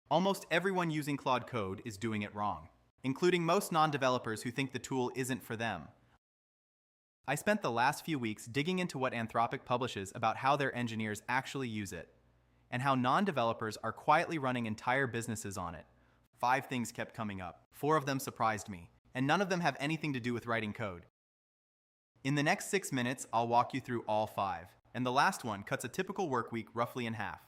Almost everyone using Claude Code is doing it wrong, including most non-developers who think the tool isn't for them. I spent the last few weeks digging into what Anthropic publishes about how their engineers actually use it, and how non-developers are quietly running entire businesses on it. 5 things kept coming up. 4 of them surprised me, and none of them have anything to do with writing code. In the next 6 minutes, I'll walk you through all 5, and the last one cuts a typical work week roughly in half.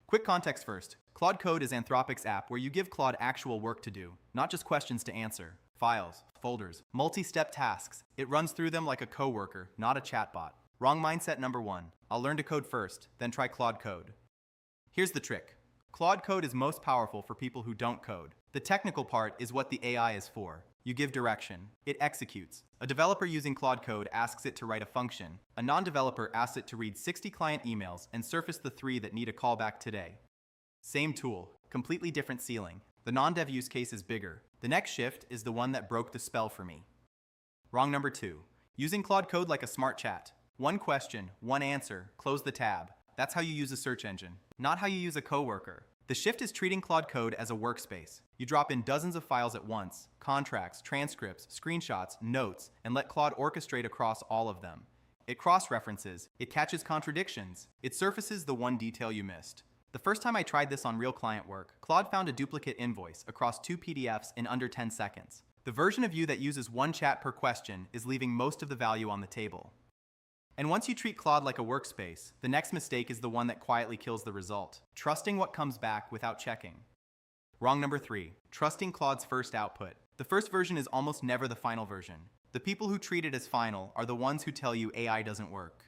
Quick context first. Claude Code is Anthropic's app where you give Claude actual work to do, not just questions to answer. Files, folders, multi-step tasks. It runs through them like a coworker, not a chatbot. Wrong mindset number 1. I'll learn to code first, then try Claude Code. Here's the trick. Claude Code is most powerful for people who don't code. The technical part is what the AI is for. You give direction. It executes. A developer using Claude Code asks it to write a function. A non-developer asks it to read 60 client emails and surface the 3 that need a callback today. Same tool, completely different ceiling. The non-dev use case is bigger. The next shift is the one that broke the spell for me. Wrong number 2. Using Claude Code like a smart chat. 1 question, 1 answer, close the tab. That's how you use a search engine, not how you use a coworker. The shift is treating Claude Code as a workspace. You drop in dozens of files at once, contracts, transcripts, screenshots, notes, and let Claude orchestrate across all of them. It cross-references, it catches contradictions, it surfaces the one detail you missed. The first time I tried this on real client work, Claude found a duplicate invoice across 2 PDFs in under 10 seconds. The version of you that uses 1 chat per question is leaving most of the value on the table. And once you treat Claude like a workspace, the next mistake is the one that quietly kills the result. Trusting what comes back without checking. Wrong number 3. Trusting Claude's first output. The first version is almost never the final version. The people who treat it as final are the ones who tell you AI doesn't work.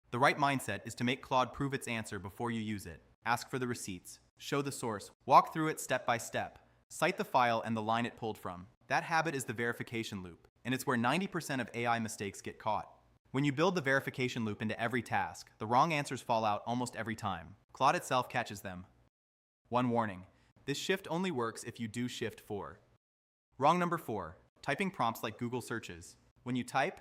The right mindset is to make Claude prove its answer before you use it. Ask for the receipts. Show the source. Walk through it step by step. Cite the file and the line it pulled from. That habit is the verification loop, and it's where 90% of AI mistakes get caught. When you build the verification loop into every task, the wrong answers fall out almost every time. Claude itself catches them. 1 warning. This shift only works if you do shift 4. Wrong number 4. Typing prompts like Google searches. When you type,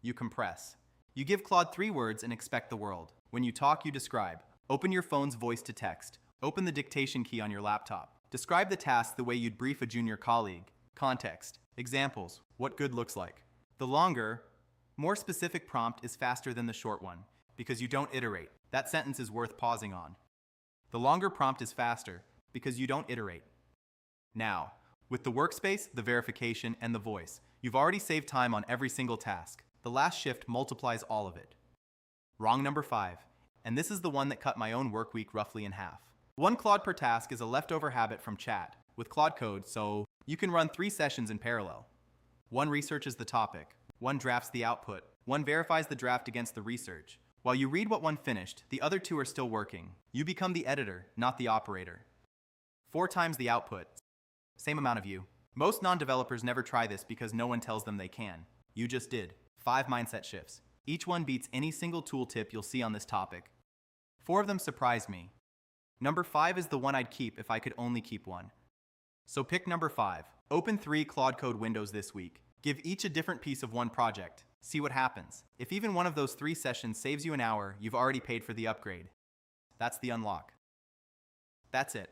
you compress. You give Claude 3 words and expect the world. When you talk, you describe. Open your phone's voice to text. Open the dictation key on your laptop. Describe the task the way you'd brief a junior colleague. Context. Examples. What good looks like. The longer, more specific prompt is faster than the short one, because you don't iterate. That sentence is worth pausing on. The longer prompt is faster, because you don't iterate. Now, with the workspace, the verification, and the voice, you've already saved time on every single task. The last shift multiplies all of it. Wrong number 5, and this is the one that cut my own work week roughly in half. 1 Claude per task is a leftover habit from chat with Claude Code, so you can run 3 sessions in parallel. 1 researches the topic. 1 drafts the output. 1 verifies the draft against the research. While you read what 1 finished, the other 2 are still working. You become the editor, not the operator. 4 times the output. Same amount of you. Most non-developers never try this because no one tells them they can. You just did. 5 mindset shifts. Each one beats any single tooltip you'll see on this topic. 4 of them surprised me. Number 5 is the one I'd keep if I could only keep one. So pick number 5. Open 3 Claude Code windows this week. Give each a different piece of 1 project. See what happens. If even one of those 3 sessions saves you an hour, you've already paid for the upgrade. That's the unlock. That's it.